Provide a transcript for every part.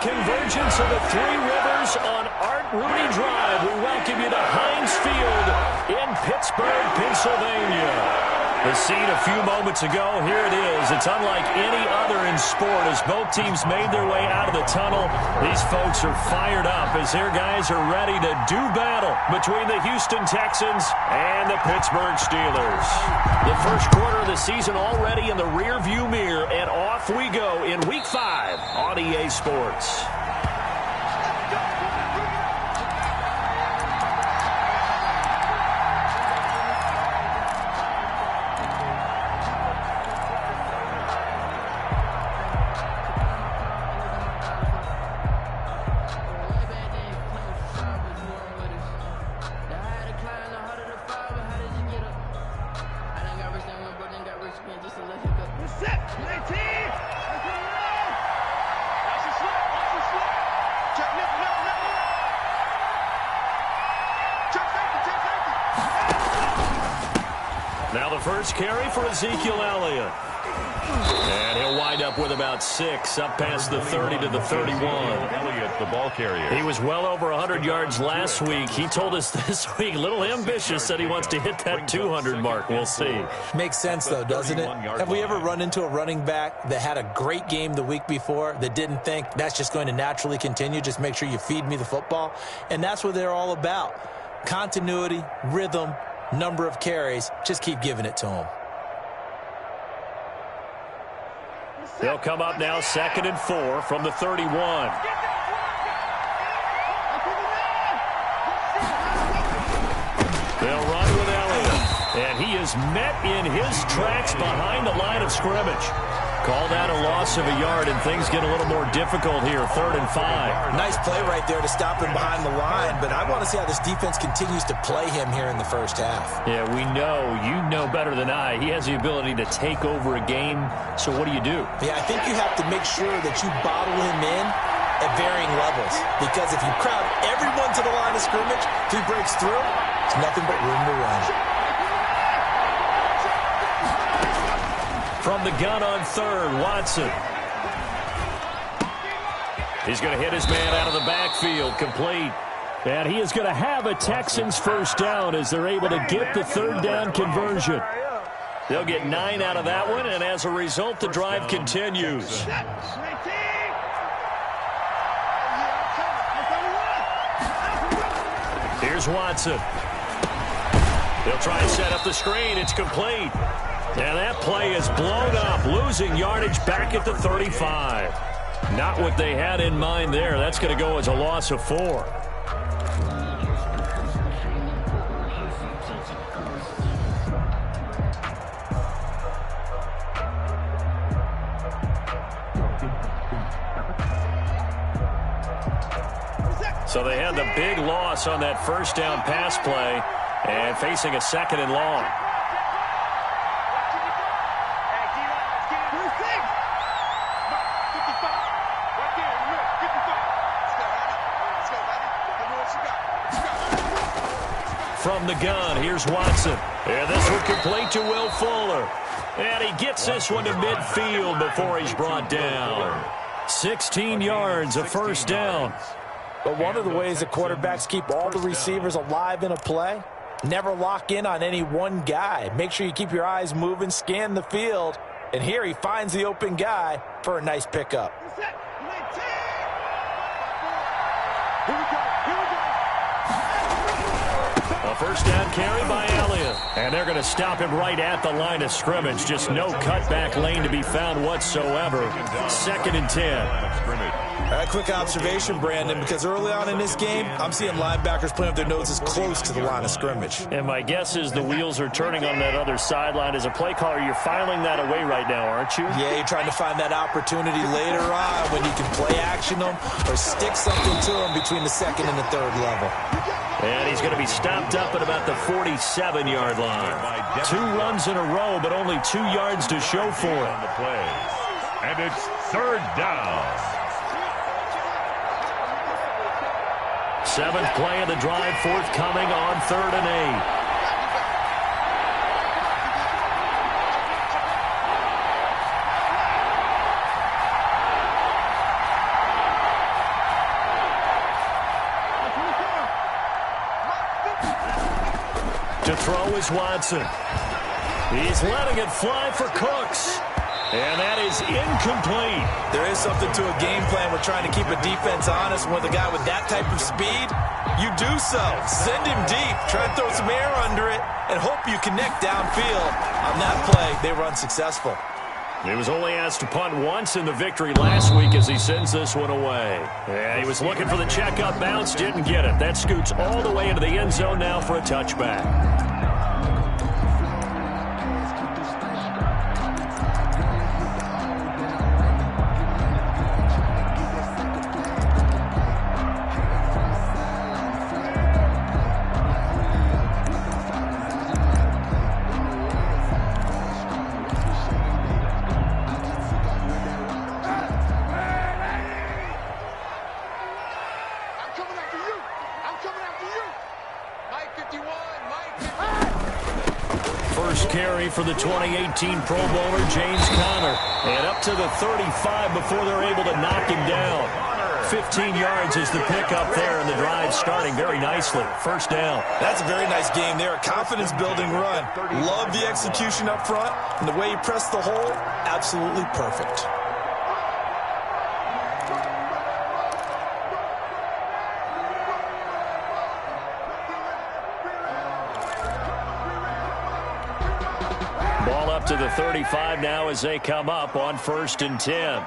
convergence of the Three Rivers on Art Rooney Drive. We welcome you to Heinz Field in Pittsburgh, Pennsylvania. The scene a few moments ago, here it is. It's unlike any other in sport as both teams made their way out of the tunnel. These folks are fired up as their guys are ready to do battle between the Houston Texans and the Pittsburgh Steelers. The first quarter of the season already in the rearview mirror, and off we go in Week 5 on EA Sports. First carry for Ezekiel Elliott. And he'll wind up with about 6, up past the 30 to the 31. Elliott, the ball carrier. He was well over 100 yards last week. He told us this week, a little ambitious, said he wants to hit that 200 mark. We'll see. Makes sense, though, doesn't it? Have we ever run into a running back that had a great game the week before that didn't think that's just going to naturally continue? Just make sure you feed me the football. And that's what they're all about. Continuity, rhythm, number of carries, just keep giving it to him. They'll come up now 2nd and 4 from the 31. They'll run with Elliott, and he is met in his tracks behind the line of scrimmage. Called out a loss of a yard, and things get a little more difficult here, 3rd and 5. Nice play right there to stop him behind the line, but I want to see how this defense continues to play him here in the first half. Yeah, we know. You know better than I. He has the ability to take over a game, so what do you do? Yeah, I think you have to make sure that you bottle him in at varying levels, because if you crowd everyone to the line of scrimmage, if he breaks through, it's nothing but room to run. From the gun on 3rd, Watson. He's going to hit his man out of the backfield, complete. And he is going to have a Texans first down as they're able to get the 3rd down conversion. They'll get 9 out of that one, and as a result, the drive continues. Here's Watson. They'll try and set up the screen. It's complete. And that play is blown up, losing yardage back at the 35. Not what they had in mind there. That's going to go as a loss of 4. So they had the big loss on that first down pass play and facing a 2nd and long. From the gun, here's Watson. And this one complete to Will Fuller. And he gets this one to midfield before he's brought down. 16 yards, a first down. But one of the ways that quarterbacks keep all the receivers alive in a play, never lock in on any one guy. Make sure you keep your eyes moving, scan the field. And here he finds the open guy for a nice pickup. A first down carry by Elliott. And they're going to stop him right at the line of scrimmage. Just no cutback lane to be found whatsoever. 2nd and 10. A quick observation, Brandon, because early on in this game, I'm seeing linebackers putting up their noses close to the line of scrimmage. And my guess is the wheels are turning on that other sideline. As a play caller, you're filing that away right now, aren't you? Yeah, you're trying to find that opportunity later on when you can play action them or stick something to them between the 2nd and the 3rd level. And he's going to be stopped up at about the 47-yard line. 2 runs in a row, but only 2 yards to show for it. And it's 3rd down. 7th play of the drive forthcoming on 3rd and 8. To throw is Watson. He's letting it fly for Cooks. And that is incomplete. There is something to a game plan. We're trying to keep a defense honest. With a guy with that type of speed, you do so. Send him deep. Try to throw some air under it and hope you connect downfield. On that play, they were unsuccessful. He was only asked to punt once in the victory last week as he sends this one away. Yeah, he was looking for the checkup bounce, didn't get it. That scoots all the way into the end zone now for a touchback. Carry for the 2018 Pro Bowler, James Conner. And up to the 35 before they're able to knock him down. 15 yards is the pickup there, and the drive starting very nicely. First down. That's a very nice game there. A confidence-building run. Love the execution up front, and the way he pressed the hole, absolutely perfect. To the 35 now as they come up on 1st and 10.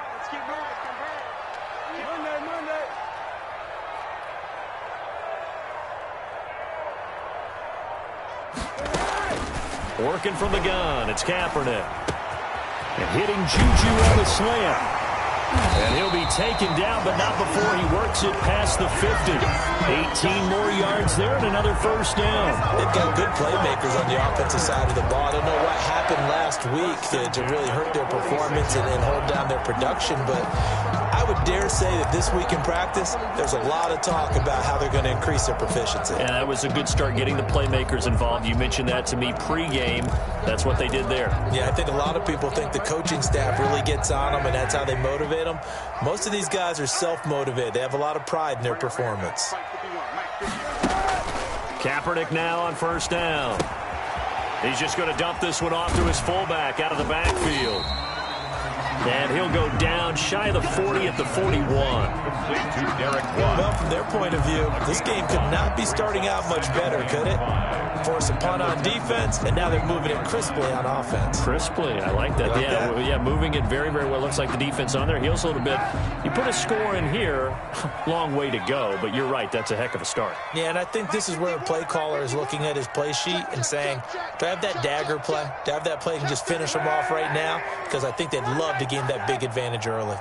Working from the gun, it's Kaepernick. And hitting Juju on the slant. And he'll be taken down, but not before he works it past the 50. 18 more yards there and another first down. They've got good playmakers on the offensive side of the ball. I don't know what happened last week to really hurt their performance and hold down their production, but I would dare say that this week in practice, there's a lot of talk about how they're going to increase their proficiency. And that was a good start getting the playmakers involved. You mentioned that to me pregame. That's what they did there. Yeah, I think a lot of people think the coaching staff really gets on them, and that's how they motivate them. Most of these guys are self-motivated. They have a lot of pride in their performance. Kaepernick now on first down. He's just going to dump this one off to his fullback out of the backfield. And he'll go down shy of the 40 at the 41. Well, from their point of view, this game could not be starting out much better, could it? Force a punt on defense, and now they're moving it crisply on offense. Crisply, I like that. Yeah, moving it very, very well. Looks like the defense on their heels a little bit. You put a score in here, long way to go, but you're right, that's a heck of a start. Yeah, and I think this is where the play caller is looking at his play sheet and saying, do I have that dagger play? Do I have that play and just finish them off right now? Because I think they'd love to gain that big advantage early.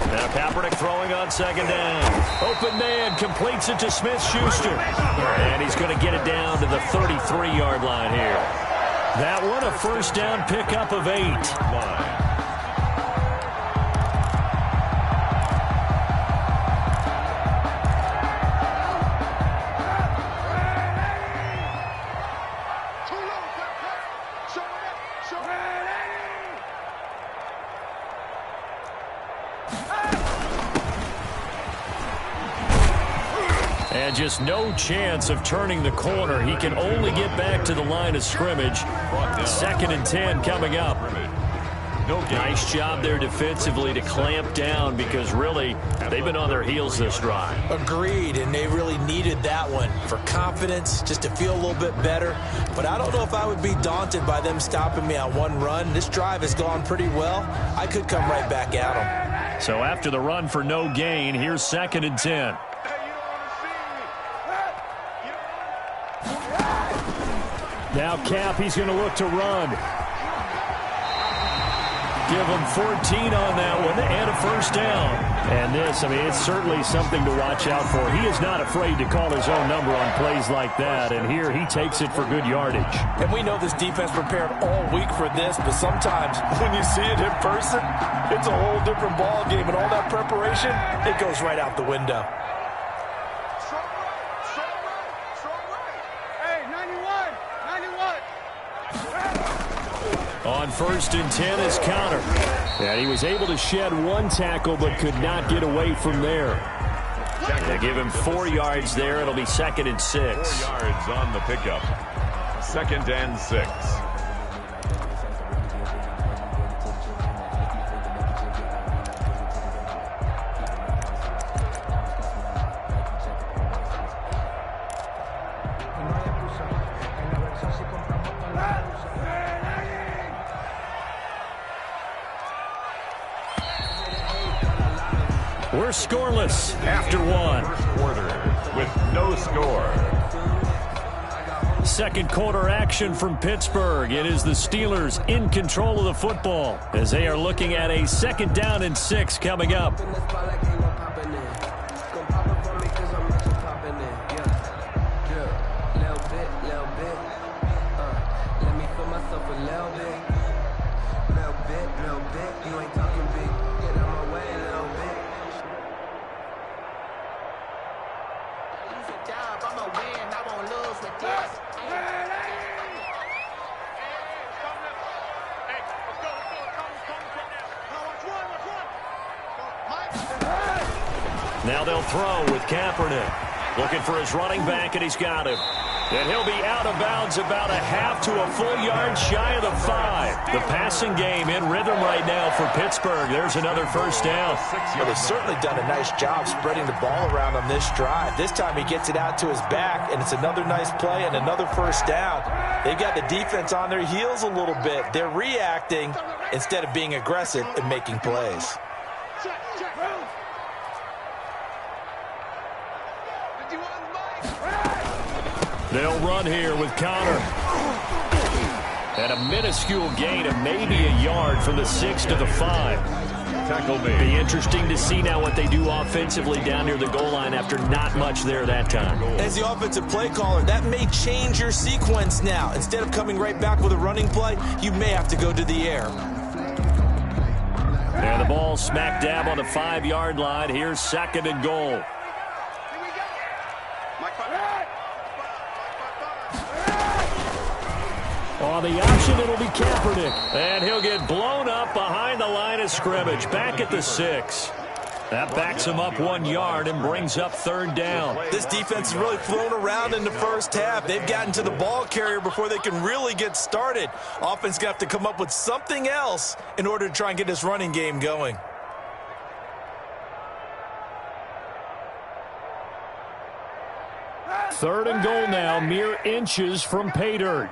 Now Kaepernick throwing on second down. Open man completes it to Smith-Schuster. And he's going to get it down to the 33-yard line here. That one a first down pickup of 8. And just no chance of turning the corner. He can only get back to the line of scrimmage. 2nd and 10 coming up. Nice job there defensively to clamp down because really they've been on their heels this drive. Agreed, and they really needed that one for confidence, just to feel a little bit better. But I don't know if I would be daunted by them stopping me on one run. This drive has gone pretty well. I could come right back at them. So after the run for no gain, here's 2nd and 10. Now Cap, he's going to look to run. Give him 14 on that one and a first down. And this, I mean, it's certainly something to watch out for. He is not afraid to call his own number on plays like that. And here he takes it for good yardage. And we know this defense prepared all week for this, but sometimes when you see it in person, it's a whole different ball game. And all that preparation, it goes right out the window. On 1st and 10 is Conner. And he was able to shed one tackle but could not get away from there. They give him 4 yards there. It'll be 2nd and 6. 4 yards on the pickup. 2nd and 6. We're scoreless after 1. First quarter with no score. Second quarter action from Pittsburgh. It is the Steelers in control of the football as they are looking at a 2nd down and 6 coming up. Now they'll throw with Kaepernick. Looking for his running back, and he's got him. And he'll be out of bounds about a half to a full yard shy of the 5. The passing game in rhythm right now for Pittsburgh. There's another first down. Well, they've certainly done a nice job spreading the ball around on this drive. This time he gets it out to his back, and it's another nice play and another first down. They've got the defense on their heels a little bit. They're reacting instead of being aggressive and making plays. They'll run here with Connor. And a minuscule gain of maybe a yard from the 6 to the 5. Tackle me. Be interesting to see now what they do offensively down near the goal line after not much there that time. As the offensive play caller, that may change your sequence now. Instead of coming right back with a running play, you may have to go to the air. And the ball smack dab on the 5-yard line. Here's 2nd and goal. On the option, it'll be Kaepernick. And he'll get blown up behind the line of scrimmage. Back at the 6. That backs him up 1 yard and brings up 3rd down. This defense has really flown around in the first half. They've gotten to the ball carrier before they can really get started. Offense got to come up with something else in order to try and get this running game going. Third and goal now, mere inches from pay dirt.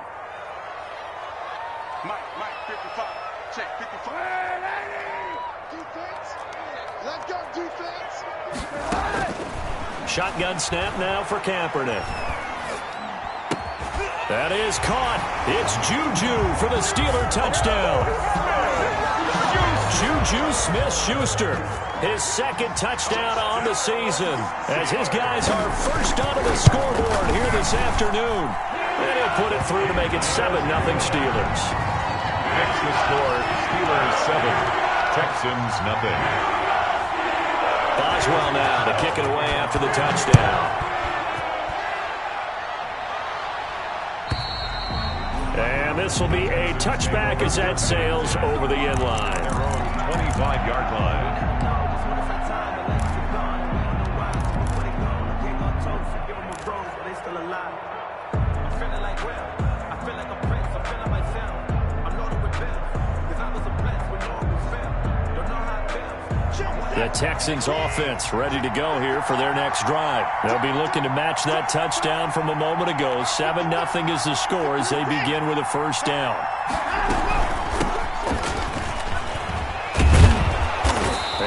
Mike, 55. Check, 55. Defense. Let's go, defense. Shotgun snap now for Kaepernick. That is caught. It's Juju for the Steeler touchdown. Juju Smith-Schuster, his 2nd touchdown on the season, as his guys are first onto the scoreboard here this afternoon. And he'll put it through to make it 7-0 Steelers. Next the score, Steelers 7, Texans nothing. Boswell now to kick it away after the touchdown. And this will be a touchback as that sails over the end line. Their own 25-yard line. The Texans offense ready to go here for their next drive. They'll be looking to match that touchdown from a moment ago. 7-0 is the score as they begin with a first down.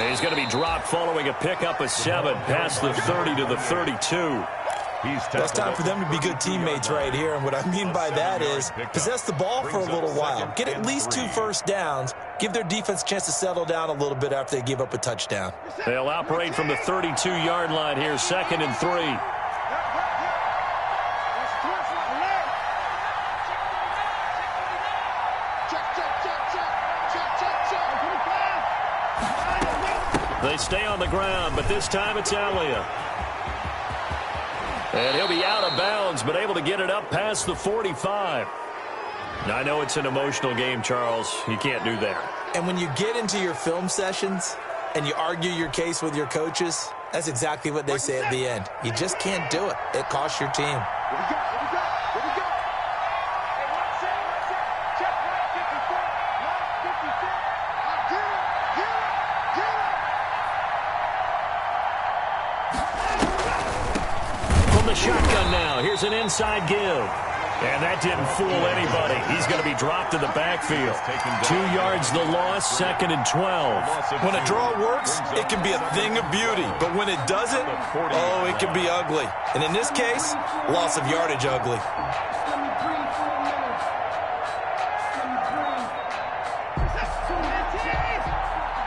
He's going to be dropped following a pickup of 7 past the 30 to the 32. It's time for them to be good teammates right here, and what I mean by that is possess the ball for a little while. Get at least 2 first downs. Give their defense a chance to settle down a little bit after they give up a touchdown. They'll operate from the 32-yard line here, 2nd and 3. They stay on the ground, but this time it's Elliott. And he'll be out of bounds, but able to get it up past the 45. Now, I know it's an emotional game, Charles. You can't do that. And when you get into your film sessions and you argue your case with your coaches, That's exactly what they say at the end. You just can't do it. It costs your team. Here we go. Here we go. Here we go. Hey, one set. Check right 54. Right 54. Now get it. Get it. From the shotgun now, here's an inside give. And that didn't fool anybody. He's going to be dropped in the backfield. 2 yards the loss, 2nd and 12. When a draw works, it can be a thing of beauty. But when it doesn't, oh, it can be ugly. And in this case, loss of yardage ugly.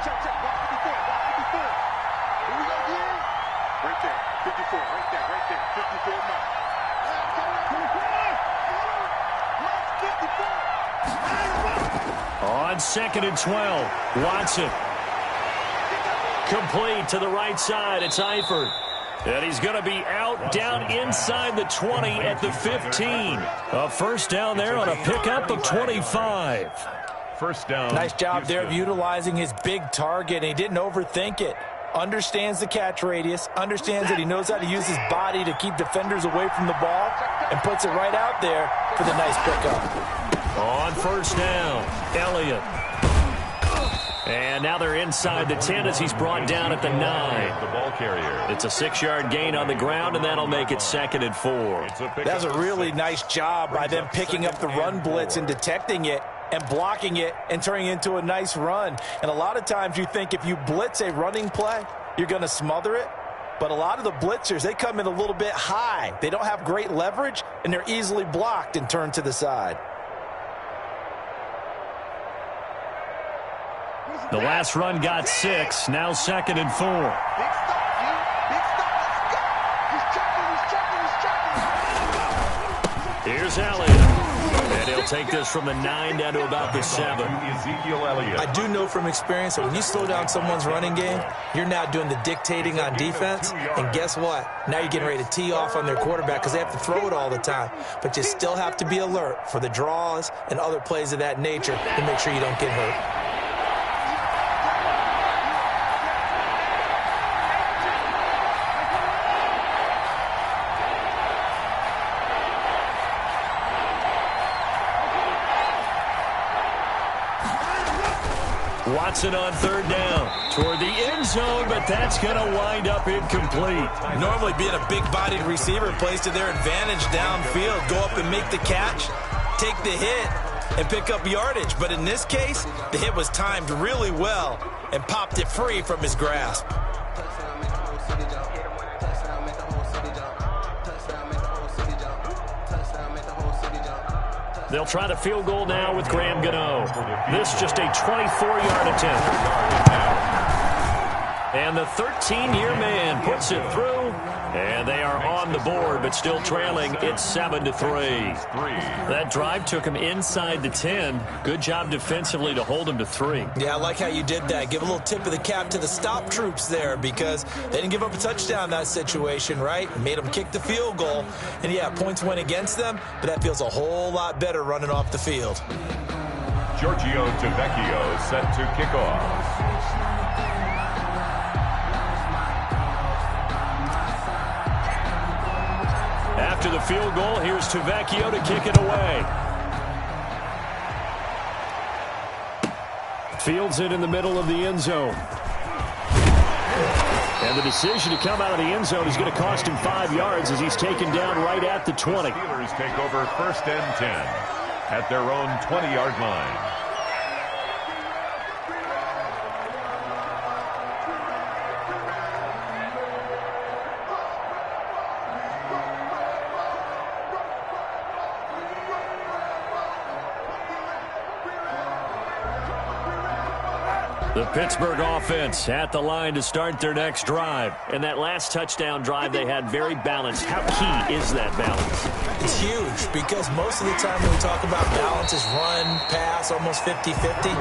Check. Block 54. Block 54. Here we go again. Right there. 54. Right there. 54 mark. On 2nd and 12, Watson. Complete to the right side. It's Eifert. And he's going to be out down inside the 20 at the 15. A first down there on a pickup of 25. First down. Nice job there of utilizing his big target, and he didn't overthink it. Understands the catch radius, understands that he knows how to use his body to keep defenders away from the ball, and puts it right out there for the nice pickup. On first down, Elliott. And now they're inside the 10 as he's brought down at the 9. The ball carrier. It's a 6-yard gain on the ground, and that'll make it 2nd and 4. That's a really nice job by them picking up the run blitz and detecting it and blocking it and turning it into a nice run. And a lot of times you think if you blitz a running play, you're going to smother it. But a lot of the blitzers, they come in a little bit high. They don't have great leverage, and they're easily blocked and turned to the side. The last run got 6, now 2nd and 4. Big stop, G. Big stop. Let's go. He's checking. Here's Elliott. And he'll take this from the 9 down to about the 7. Ezekiel Elliott. I do know from experience that when you slow down someone's running game, you're now doing the dictating on defense. And guess what? Now you're getting ready to tee off on their quarterback because they have to throw it all the time. But you still have to be alert for the draws and other plays of that nature to make sure you don't get hurt. Watson on 3rd down toward the end zone, but that's going to wind up incomplete. Normally being a big-bodied receiver plays to their advantage downfield. Go up and make the catch, take the hit, and pick up yardage. But in this case, the hit was timed really well and popped it free from his grasp. They'll try the field goal now with Graham Gano. This just a 24-yard attempt. And the 13-year man puts it through. And they are on the board, but still trailing. It's 7-3. That drive took him inside the 10. Good job defensively to hold him to 3. Yeah, I like how you did that. Give a little tip of the cap to the stop troops there because they didn't give up a touchdown in that situation, right? Made them kick the field goal. And, yeah, points went against them, but that feels a whole lot better running off the field. Giorgio Tavecchio set to kick off. After the field goal, here's Tavecchio to kick it away. Fields it in the middle of the end zone. And the decision to come out of the end zone is going to cost him 5 yards as he's taken down right at the 20. Steelers take over 1st and 10 at their own 20-yard line. The Pittsburgh offense at the line to start their next drive. And that last touchdown drive they had very balanced. How key is that balance? It's huge because most of the time when we talk about balance is run, pass, almost 50-50.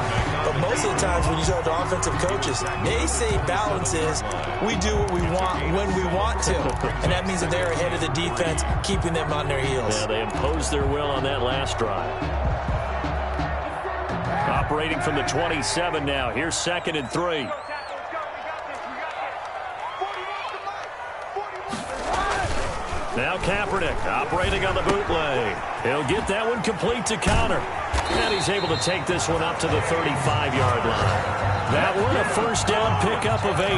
But most of the times when you talk to offensive coaches, they say balance is we do what we want when we want to. And that means that they're ahead of the defense, keeping them on their heels. Yeah, they imposed their will on that last drive. Operating from the 27 now. Here's 2nd and 3. Now Kaepernick operating on the bootleg. He'll get that one complete to Connor. And he's able to take this one up to the 35-yard line. That one a first down pickup of 8.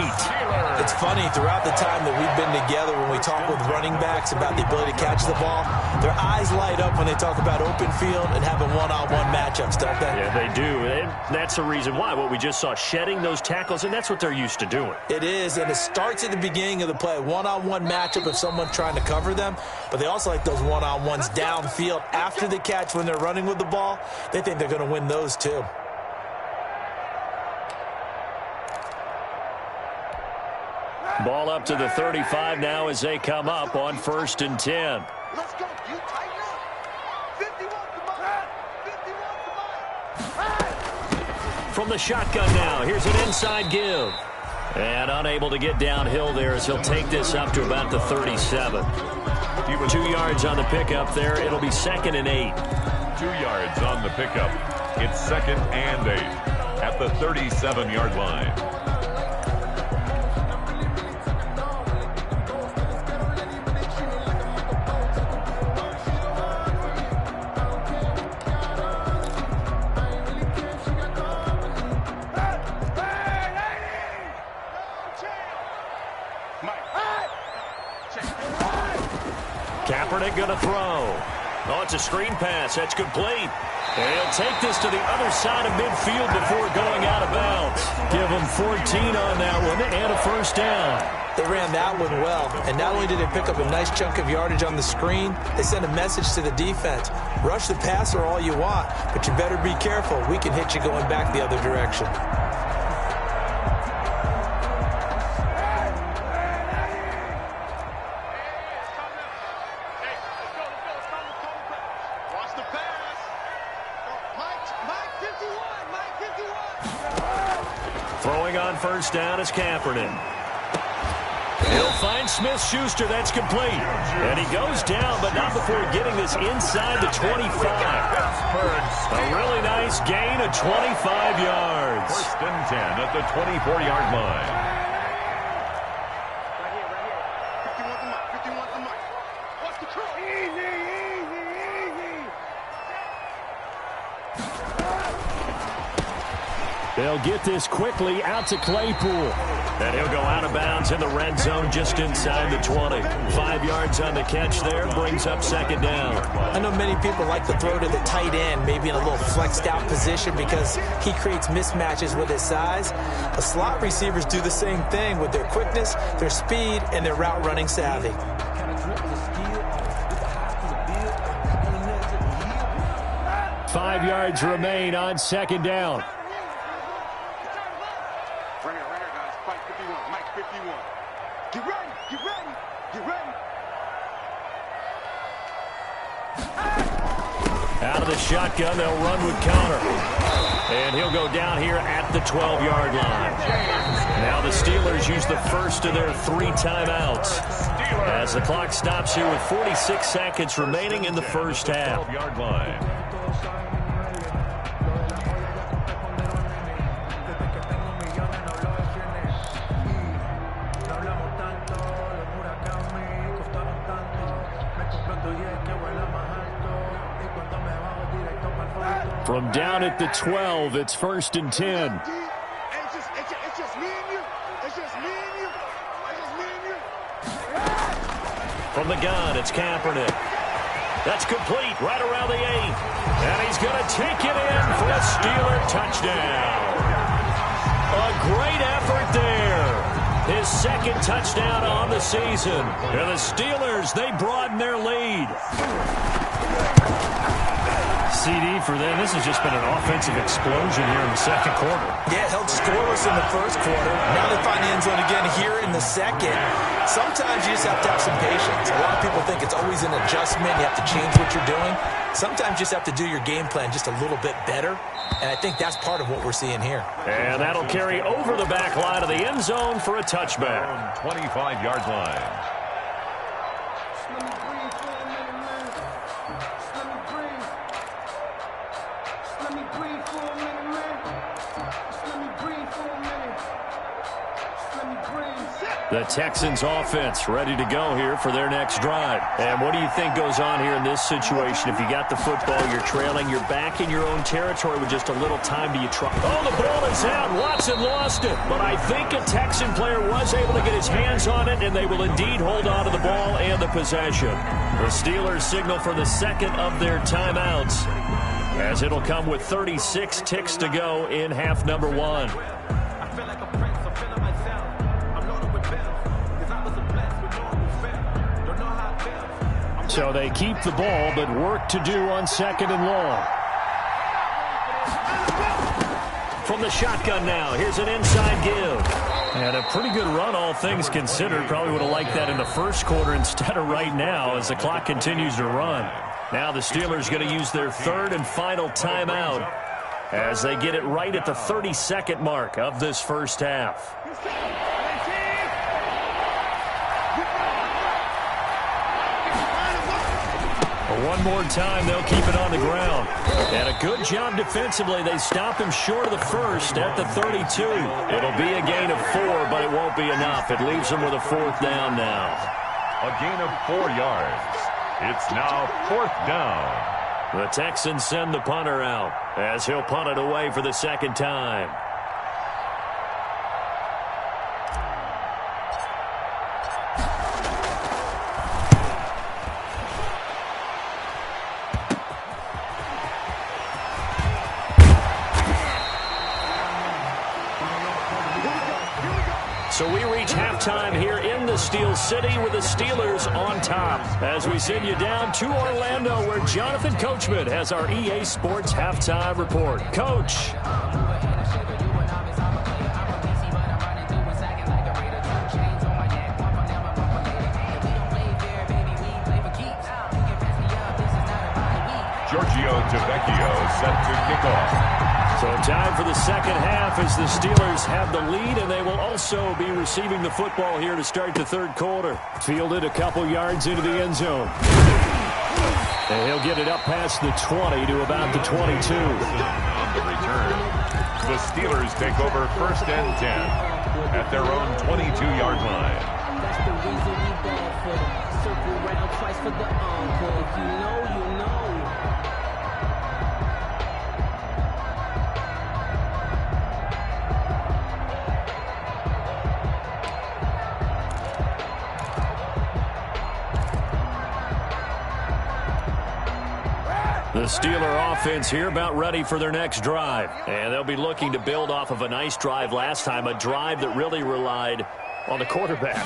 It's funny, throughout the time that we've been together, when we talk with running backs about the ability to catch the ball, their eyes light up when they talk about open field and having one-on-one matchups, don't they? Yeah, they do. And that's the reason why. What we just saw, shedding those tackles, and that's what they're used to doing. It is, and it starts at the beginning of the play. One-on-one matchup of someone trying to cover them, but they also like those one-on-ones downfield after the catch when they're running with the ball. They think they're going to win those too. Ball up to the 35 now as they come up on 1st and 10. Let's go. You tighten up. 51, come on. 51, come on. From the shotgun now, here's an inside give. And unable to get downhill there as he'll take this up to about the 37. 2 yards on the pickup there. It'll be 2nd and 8. 2 yards on the pickup. It's 2nd and 8 at the 37-yard line. Kaepernick going to throw. Oh, it's a screen pass. That's complete. And he'll take this to the other side of midfield before going out of bounds. Give him 14 on that one and a first down. They ran that one well, and not only did they pick up a nice chunk of yardage on the screen, they sent a message to the defense. Rush the passer all you want, but you better be careful. We can hit you going back the other direction. Throwing on first down is Kaepernick. He'll find Smith-Schuster. That's complete. And he goes down, but not before getting this inside the 25. A really nice gain of 25 yards. 1st and 10 at the 24-yard line. Right here. 51 to Mike. 51 to Mike. Watch the curl. Easy. They'll get this quickly out to Claypool. And he'll go out of bounds in the red zone just inside the 20. 5 yards on the catch there, brings up 2nd down. I know many people like to throw to the tight end, maybe in a little flexed out position because he creates mismatches with his size. The slot receivers do the same thing with their quickness, their speed, and their route running savvy. 5 yards remain on 2nd down. Right here, guys. Fight 51. Mike 51. Get ready. Out of the shotgun, they'll run with Connor. And he'll go down here at the 12-yard line. Now the Steelers use the first of their 3 timeouts as the clock stops here with 46 seconds remaining in the first half. 12-yard line. From down at the 12, it's 1st and 10. It's just me and you. From the gun, it's Kaepernick. That's complete right around the 8. And he's going to take it in for a Steeler touchdown. A great effort there. His 2nd touchdown on the season. And the Steelers, they broaden their lead. CD for them. This has just been an offensive explosion here in the 2nd quarter. Yeah, held scoreless in the 1st quarter. Now they find the end zone again here in the 2nd. Sometimes you just have to have some patience. A lot of people think it's always an adjustment. You have to change what you're doing. Sometimes you just have to do your game plan just a little bit better. And I think that's part of what we're seeing here. And that'll carry over the back line of the end zone for a touchback. 25-yard line. Set. The Texans offense ready to go here for their next drive. And what do you think goes on here in this situation? If you got the football, you're trailing, you're back in your own territory with just a little time. Do you try? Oh, the ball is out. Watson lost it. But I think a Texan player was able to get his hands on it, and they will indeed hold on to the ball and the possession. The Steelers signal for the second of their timeouts, as it'll come with 36 ticks to go in half number one. So they keep the ball, but work to do on second and long. From the shotgun now, here's an inside give. And a pretty good run, all things considered. Probably would have liked that in the first quarter instead of right now as the clock continues to run. Now the Steelers going to use their third and final timeout as they get it right at the 32nd mark of this first half. One more time, they'll keep it on the ground. And a good job defensively. They stop him short of the first at the 32. It'll be a gain of 4, but it won't be enough. It leaves them with a fourth down now. A gain of 4 yards. It's now fourth down. The Texans send the punter out as he'll punt it away for the second time. So we reach halftime here in the Steel City with the Steelers on top as we send you down to Orlando where Jonathan Coachman has our EA Sports halftime report. Coach. Giorgio DeVecchio set to kick off. So time for the second half as the Steelers have the lead, and they will also be receiving the football here to start the third quarter. Fielded a couple yards into the end zone. And he'll get it up past the 20 to about the 22. On the return, the Steelers take over first and 10 at their own 22-yard line. That's the reason we bad for them. Circle around twice for the encore. If you know, you know. The Steeler offense here about ready for their next drive. And they'll be looking to build off of a nice drive last time, a drive that really relied on the quarterback.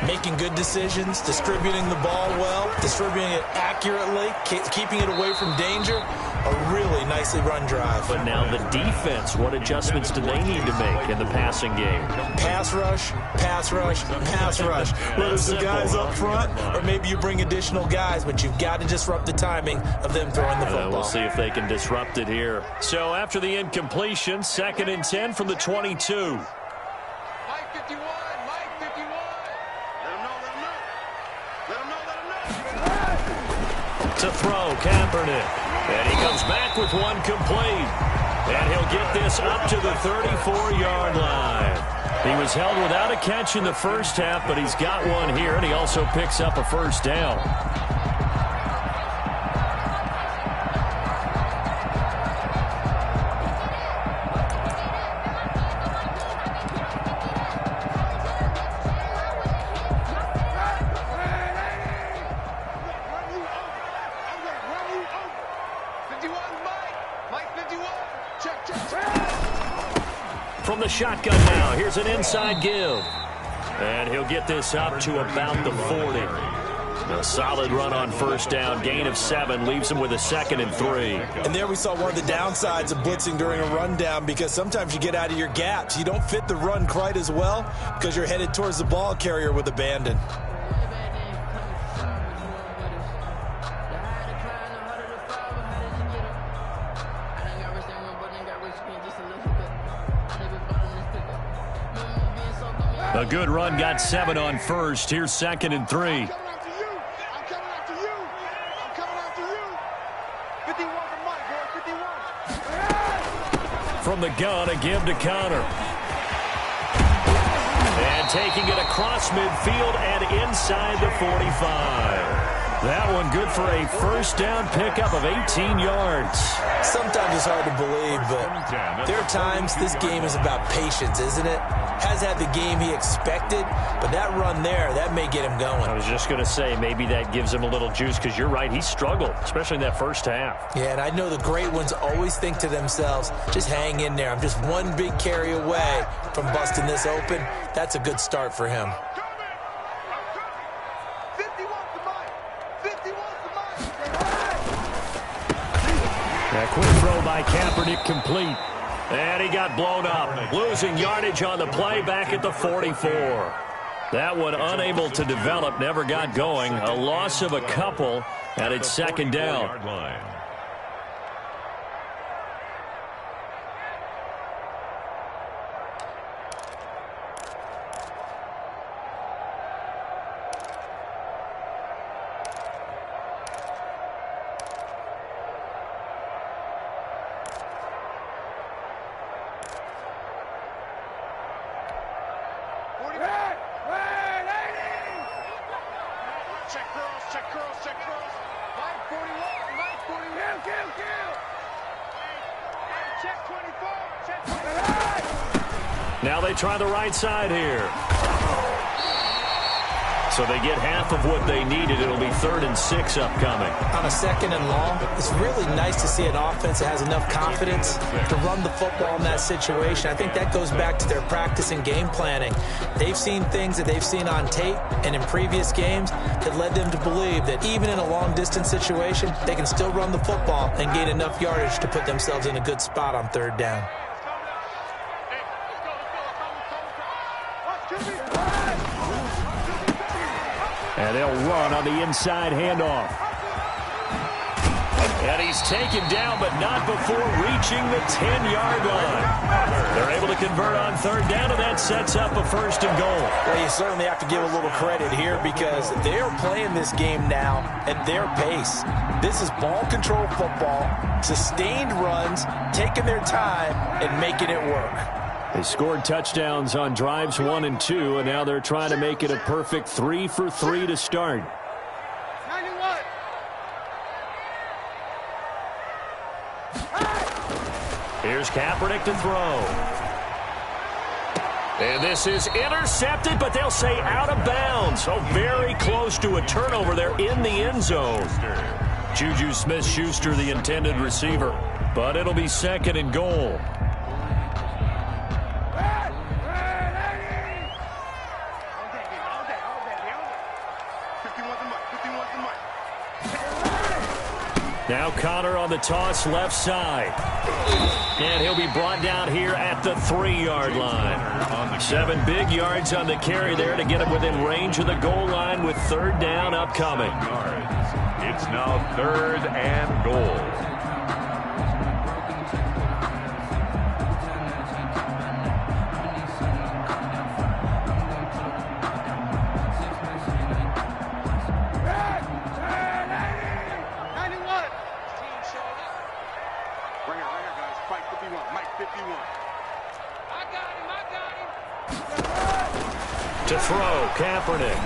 Making good decisions, distributing the ball well, distributing it accurately, keeping it away from danger. A really nicely run drive. But now the defense, what adjustments do they need to make in the passing game? Pass rush, pass rush, pass rush. Whether it's the guys up front or maybe you bring additional guys, but you've got to disrupt the timing of them throwing the football. We'll see if they can disrupt it here. So after the incompletion, second and 10 from the 22. Mike 51, Mike 51. Let him know, let him know. Let him know, let him know. To throw, Kaepernick. And he comes back with one complete. And he'll get this up to the 34-yard line. He was held without a catch in the first half, but he's got one here, and he also picks up a first down. From the shotgun now, here's an inside give. And he'll get this up to about the 40. A solid run on first down, gain of 7, leaves him with a second and 3. And there we saw one of the downsides of blitzing during a rundown because sometimes you get out of your gaps. You don't fit the run quite as well because you're headed towards the ball carrier with abandon. A good run, got 7 on first. Here's second and 3. I'm coming after you. I'm coming after you. I'm coming after you. 51 for Mike, boy. 51. From the gun, a give to Connor. And taking it across midfield and inside the 45. That one good for a first down pickup of 18 yards. Sometimes it's hard to believe, but there are times this game is about patience, isn't it? Has had the game he expected, but that run there, that may get him going. I was just going to say, maybe that gives him a little juice, because you're right, he struggled, especially in that first half. Yeah, and I know the great ones always think to themselves, just hang in there. I'm just one big carry away from busting this open. That's a good start for him. That quick throw by Kaepernick complete. And he got blown up. Losing yardage on the play back at the 44. That one unable to develop, never got going. A loss of a couple, and it's second down. Now they try the right side here. So they get half of what they needed. It'll be 3rd and 6 upcoming. On a 2nd and long, it's really nice to see an offense that has enough confidence to run the football in that situation. I think that goes back to their practice and game planning. They've seen things that they've seen on tape and in previous games that led them to believe that even in a long-distance situation, they can still run the football and gain enough yardage to put themselves in a good spot on 3rd down. And they'll run on the inside handoff. And he's taken down, but not before reaching the 10-yard line. They're able to convert on 3rd down, and that sets up a 1st and goal. Well, you certainly have to give a little credit here because they're playing this game now at their pace. This is ball control football, sustained runs, taking their time, and making it work. They scored touchdowns on drives 1 and 2, and now they're trying to make it a perfect 3 for 3 to start. 91. Here's Kaepernick to throw. And this is intercepted, but they'll say out of bounds. So very close to a turnover there in the end zone. Juju Smith-Schuster, the intended receiver, but it'll be 2nd and goal. Now Connor on the toss left side. And he'll be brought down here at the 3-yard line. 7 big yards on the carry there to get him within range of the goal line with 3rd down upcoming. It's now 3rd and goal. To throw, Kaepernick.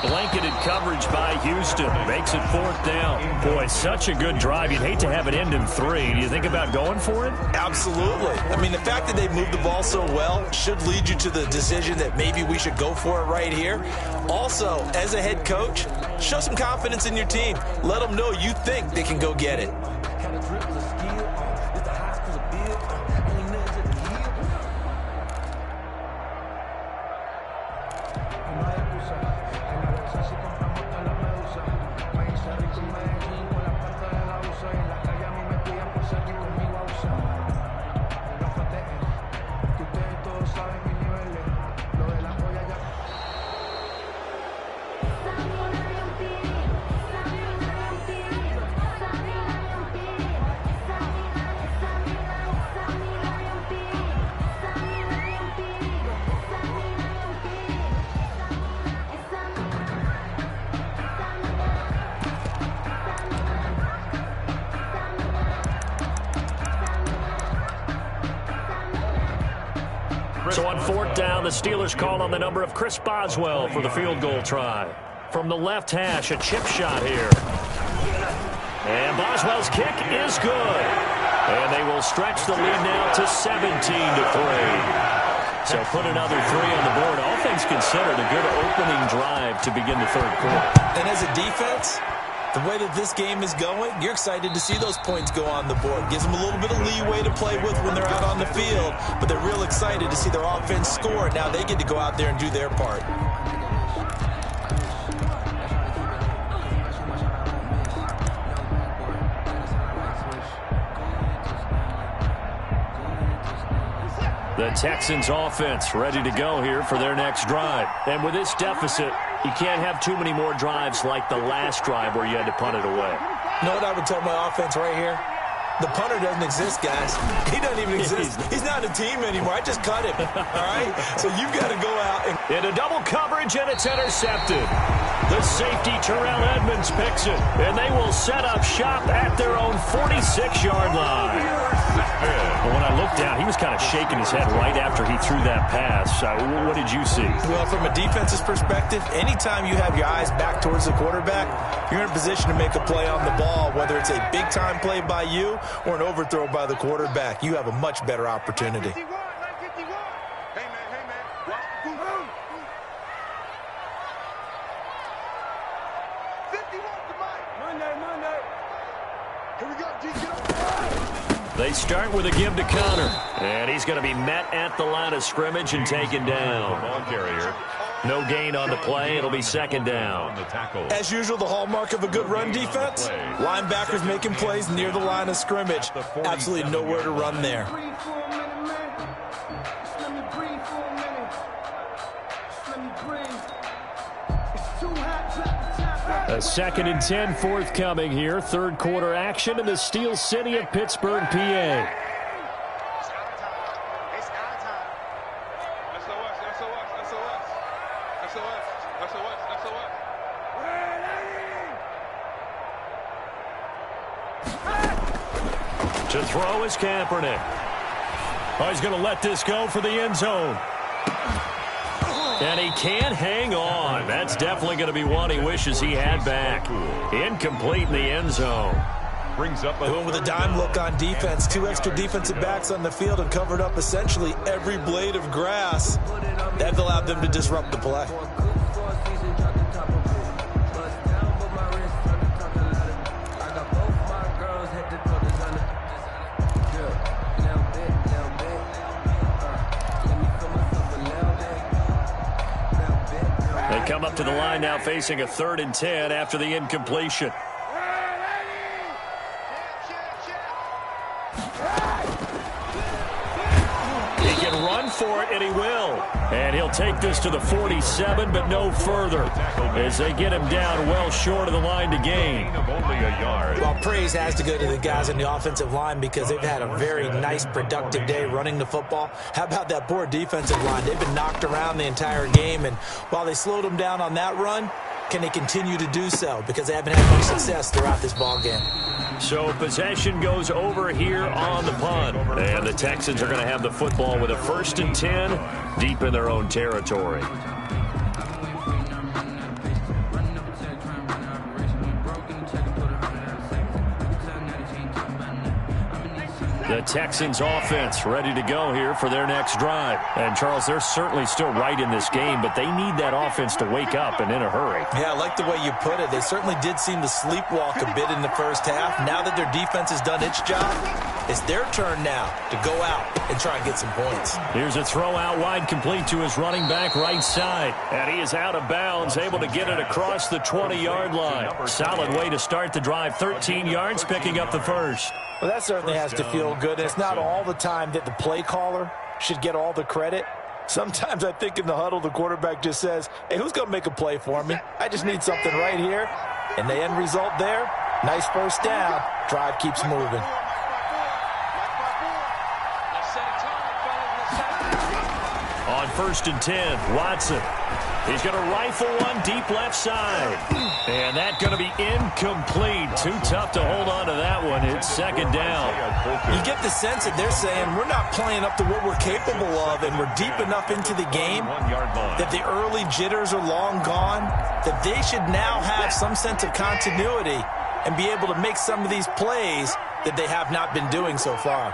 Blanketed coverage by Houston. Makes it 4th down. Boy, such a good drive. You'd hate to have it end in 3. Do you think about going for it? Absolutely. I mean, the fact that they moved the ball so well should lead you to the decision that maybe we should go for it right here. Also, as a head coach, show some confidence in your team. Let them know you think they can go get it. So on fourth down, the Steelers call on the number of Chris Boswell for the field goal try. From the left hash, a chip shot here. And Boswell's kick is good. And they will stretch the lead now to 17-3. So put another 3 on the board. All things considered, a good opening drive to begin the third quarter. And as a defense, the way that this game is going, you're excited to see those points go on the board. Gives them a little bit of leeway to play with when they're out on the field, but they're real excited to see their offense score. Now they get to go out there and do their part. The Texans offense ready to go here for their next drive. And with this deficit, you can't have too many more drives like the last drive where you had to punt it away. You know what I would tell my offense right here? The punter doesn't exist, guys. He doesn't even exist. He's not a team anymore. I just cut him, all right? So you've got to go out and... Into double coverage, and it's intercepted. The safety, Terrell Edmonds, picks it, and they will set up shop at their own 46-yard line. Well, when I looked down, he was kind of shaking his head right after he threw that pass. What did you see? Well, from a defense's perspective, anytime you have your eyes back towards the quarterback, you're in a position to make a play on the ball, whether it's a big-time play by you or an overthrow by the quarterback. You have a much better opportunity. Hey, man. Watch the boot. 51 to Mike. Monday. Here we go, G. Get up. They start with a give to Connor, and he's going to be met at the line of scrimmage and taken down. Ball carrier. No gain on the play. It'll be second down. As usual, the hallmark of a good run defense, linebackers making plays near the line of scrimmage. Absolutely nowhere to run there. A 2nd and 10 forthcoming here. Third quarter action in the Steel City of Pittsburgh, PA. To throw is Kaepernick. Oh, he's going to let this go for the end zone. And he can't hang on. That's definitely going to be one he wishes he had back. Incomplete in the end zone. Brings up Going with a dime look on defense. 2 extra defensive backs on the field and covered up essentially every blade of grass. That allowed them to disrupt the play. Come up to the line now facing a 3rd and 10 after the incompletion. He can run for it, and he will. And he'll take this to the 47, but no further, as they get him down well short of the line to gain. Only a yard. Well, praise has to go to the guys in the offensive line because they've had a very nice, productive day running the football. How about that poor defensive line? They've been knocked around the entire game, and while they slowed them down on that run, can they continue to do so? Because they haven't had much success throughout this ball game. So possession goes over here on the punt. And the Texans are going to have the football with a 1st and 10 deep in their own territory. The Texans offense ready to go here for their next drive. And, Charles, they're certainly still right in this game, but they need that offense to wake up and in a hurry. Yeah, I like the way you put it. They certainly did seem to sleepwalk a bit in the first half. Now that their defense has done its job, it's their turn now to go out and try and get some points. Here's a throw out wide, complete to his running back right side. And he is out of bounds, able to get it across the 20-yard line. Solid way to start the drive. 13 yards, picking up the first. Well, that certainly has to feel good. It's not all the time that the play caller should get all the credit. Sometimes I think in the huddle, the quarterback just says, hey, who's going to make a play for me? I just need something right here. And the end result there, nice first down. Drive keeps moving. On first and 10. Watson. He's going to rifle one deep left side. And that's going to be incomplete. Too tough to hold on to that one. It's second down. You get the sense that they're saying we're not playing up to what we're capable of, and we're deep enough into the game that the early jitters are long gone, that they should now have some sense of continuity and be able to make some of these plays that they have not been doing so far.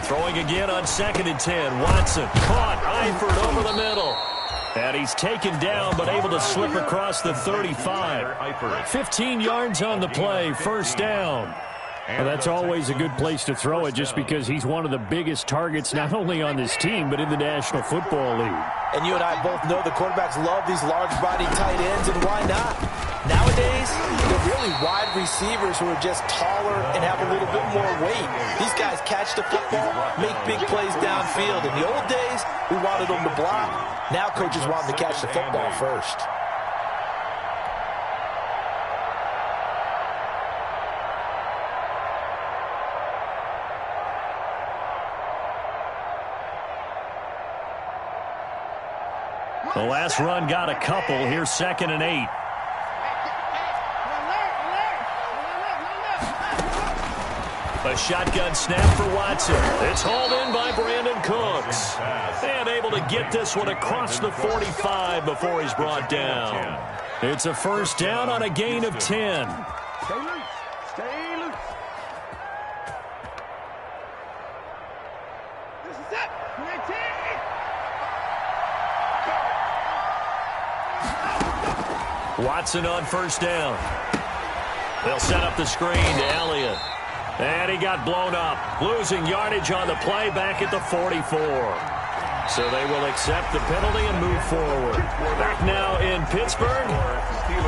Throwing again on second and 10. Watson caught. Eifert over the middle. And he's taken down but able to slip across the 35. 15 yards on the play. First down. Well, that's always a good place to throw it just because he's one of the biggest targets not only on this team but in the National Football League. And you and I both know the quarterbacks love these large-bodied tight ends, and why not? Nowadays, they're really wide receivers who are just taller and have a little bit more weight. These guys catch the football, make big plays downfield. In the old days, we wanted them to block. Now coaches want them to catch the football first. The last run got a couple. Here's second and 8. A shotgun snap for Watson. It's hauled in by Brandon Cooks. And able to get this one across the 45 before he's brought down. It's a first down on a gain of 10. Stay loose. Stay loose. This is it. 19. Watson on first down. They'll set up the screen to Elliott. And he got blown up. Losing yardage on the play back at the 44. So they will accept the penalty and move forward. Back now in Pittsburgh.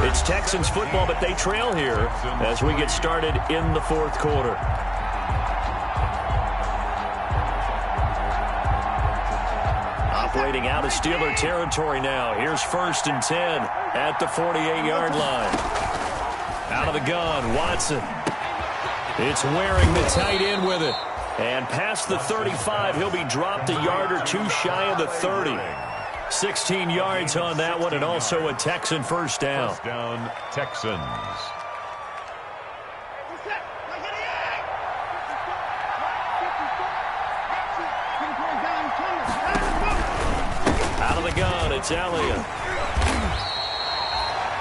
It's Texans football, but they trail here as we get started in the fourth quarter. Operating out of Steeler territory now. Here's first and 10 at the 48-yard line. Out of the gun, Watson. It's Waring the tight end with it. And past the 35, he'll be dropped a yard or two shy of the 30. 16 yards on that one, and also a Texan first down. First down, Texans. Out of the gun, it's Elliott.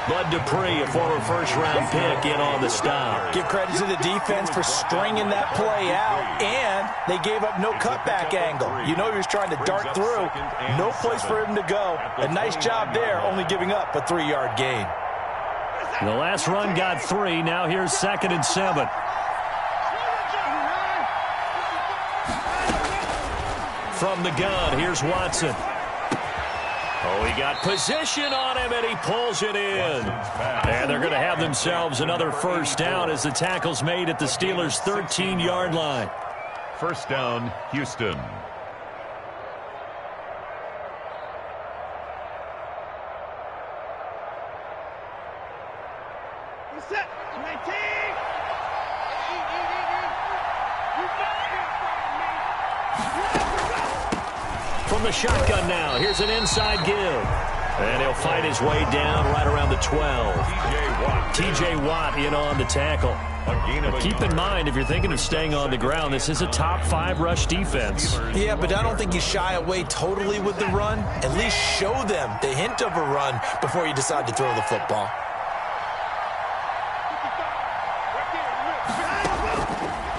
Bud Dupree, a former first-round pick, in on the stop. Give credit to the defense for stringing that play out, and they gave up no cutback angle. You know he was trying to dart through. No place for him to go. A nice job there, only giving up a 3-yard gain. The last run got 3. Now here's second and 7. From the gun, here's Watson. Oh, he got position on him, and he pulls it in. And they're going to have themselves another first down as the tackle's made at the Steelers' 13-yard line. First down, Houston. Set. 19. From the shotgun now, here's an inside give. And he'll fight his way down right around the 12. T.J. Watt in on the tackle. But keep in mind, if you're thinking of staying on the ground, this is a top 5 rush defense. Yeah, but I don't think you shy away totally with the run. At least show them the hint of a run before you decide to throw the football.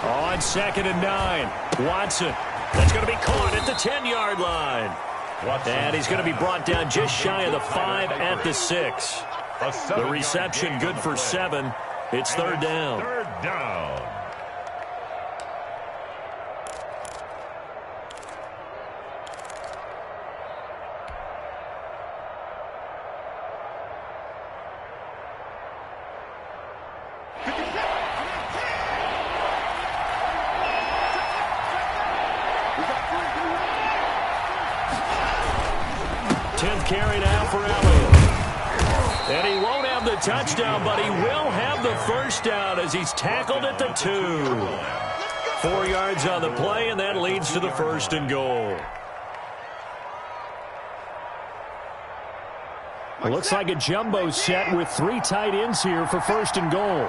On second and 9, Watson. That's going to be caught at the 10-yard line. And he's going to be brought down just shy of the 5 at the 6. The reception good for 7. It's third down. Third down. Carry now for Elliott. And he won't have the touchdown, but he will have the first down as he's tackled at the 2. 4 yards on the play, and that leads to the 1st and goal. It looks like a jumbo set with 3 tight ends here for 1st and goal.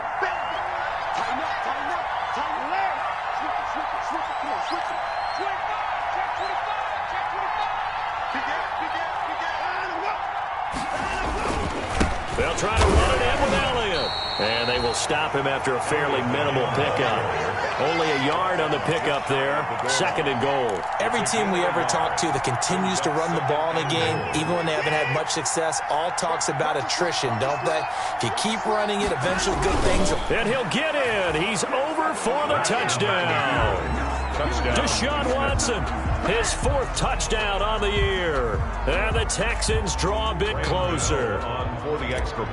They'll try to run it in with Elliott. And they will stop him after a fairly minimal pickup. Only a yard on the pickup there. 2nd and goal. Every team we ever talk to that continues to run the ball in a game, even when they haven't had much success, all talks about attrition, don't they? If you keep running it, eventually good things will... And he'll get in. He's over for the touchdown. Deshaun Watson, his 4th touchdown on the year. And the Texans draw a bit closer.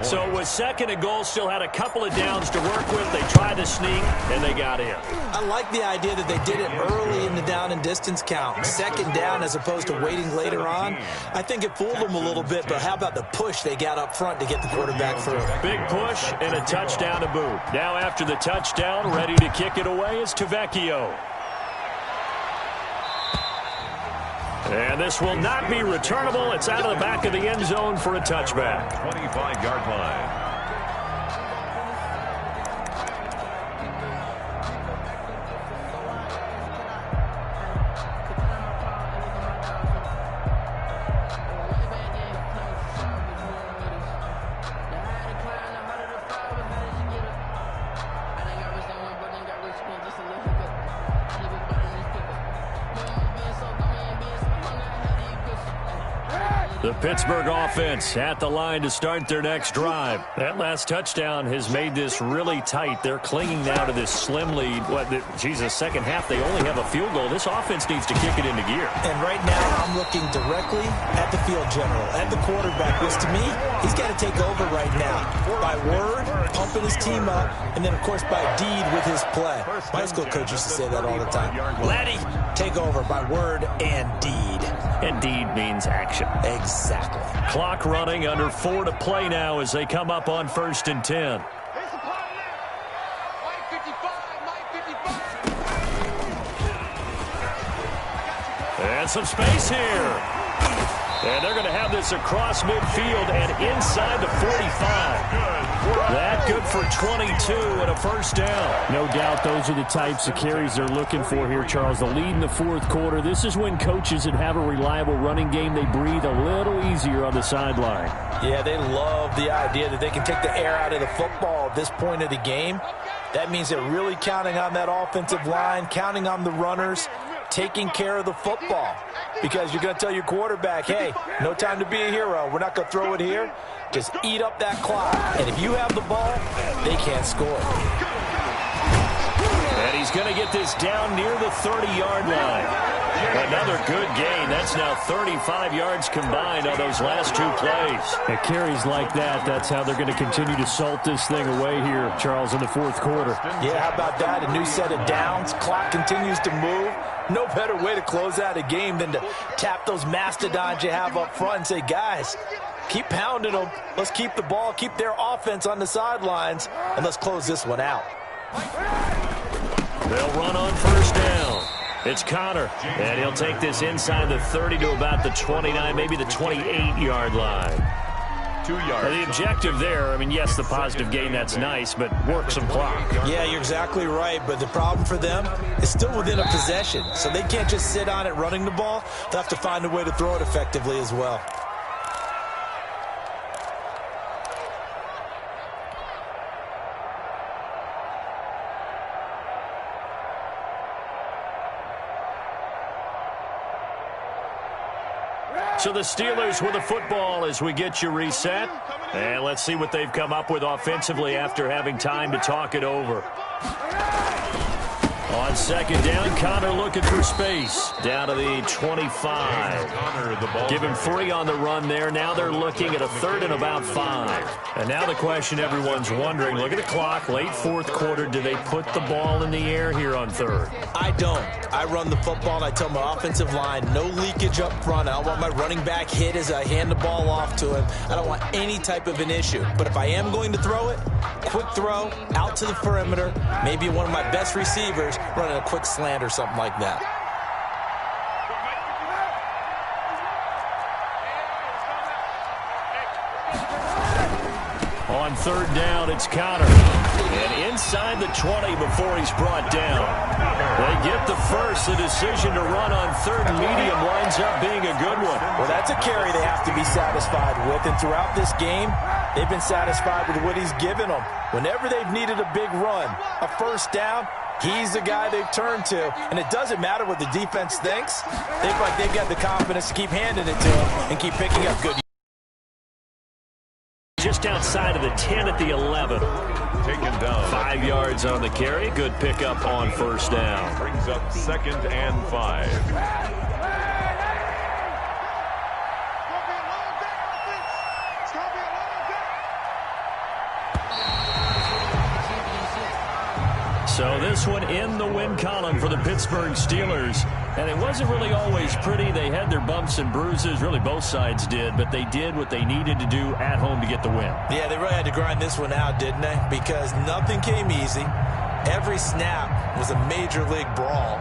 So with 2nd and goal, still had a couple of downs to work with. They tried to sneak, and they got in. I like the idea that they did it early in the down and distance count. 2nd down as opposed to waiting later on. I think it fooled them a little bit, but how about the push they got up front to get the quarterback through? Big push and a touchdown to boot. Now after the touchdown, ready to kick it away is Tavecchio. And this will not be returnable. It's out of the back of the end zone for a touchback. 25-yard line. The Pittsburgh offense at the line to start their next drive. That last touchdown has made this really tight. They're clinging now to this slim lead. Second half, they only have a field goal. This offense needs to kick it into gear. And right now, I'm looking directly at the field general, at the quarterback, because to me, he's got to take over right now. By word, pumping his team up, and then, of course, by deed with his play. My high school coach used to say that all the time. Laddie, take over by word and deed. And deed means action. Exactly. Clock running, under 4 to play now as they come up on 1st and 10. And some space here. And they're going to have this across midfield and inside the 45. That good for 22 and a 1st down. No doubt those are the types of carries they're looking for here, Charles. The lead in the 4th quarter. This is when coaches that have a reliable running game, they breathe a little easier on the sideline. Yeah, they love the idea that they can take the air out of the football at this point of the game. That means they're really counting on that offensive line, counting on the runners, taking care of the football. Because you're going to tell your quarterback, hey, no time to be a hero. We're not going to throw it here. Just eat up that clock. And if you have the ball, they can't score. And he's going to get this down near the 30-yard line. Another good gain. That's now 35 yards combined on those last 2 plays. At carries like that, that's how they're going to continue to salt this thing away here, Charles, in the 4th quarter. Yeah, how about that? A new set of downs. Clock continues to move. No better way to close out a game than to tap those mastodons you have up front and say, guys, keep pounding them. Let's keep the ball, keep their offense on the sidelines, and let's close this one out. They'll run on 1st down. It's Connor, and he'll take this inside the 30 to about the 29, maybe the 28-yard line. 2 yards. Well, the objective there, I mean, yes, the positive gain, that's nice, but work some clock. Yeah, you're exactly right, but the problem for them is still within a possession, so they can't just sit on it running the ball. They'll have to find a way to throw it effectively as well. So the Steelers with the football as we get you reset. And let's see what they've come up with offensively after having time to talk it over. On 2nd down, Connor looking for space. Down to the 25. Give him 3 on the run there. Now they're looking at a 3rd and about 5. And now the question everyone's wondering, look at the clock, late 4th quarter, do they put the ball in the air here on 3rd? I don't. I run the football and I tell my offensive line, no leakage up front. I don't want my running back hit as I hand the ball off to him. I don't want any type of an issue. But if I am going to throw it, quick throw out to the perimeter, maybe one of my best receivers running a quick slant or something like that. On third down, it's Connor. And inside the 20 before he's brought down. They get the first. The decision to run on third and medium winds up being a good one. Well, that's a carry they have to be satisfied with. And throughout this game, they've been satisfied with what he's given them. Whenever they've needed a big run, a first down, he's the guy they've turned to. And it doesn't matter what the defense thinks. They feel like they've got the confidence to keep handing it to him and keep picking up good. Just outside of the 10 at the 11. Taken down. 5 yards on the carry. Good pickup on first down. Brings up 2nd and 5. So this one in the win column for the Pittsburgh Steelers. And it wasn't really always pretty. They had their bumps and bruises. Really, both sides did. But they did what they needed to do at home to get the win. Yeah, they really had to grind this one out, didn't they? Because nothing came easy. Every snap was a major league brawl.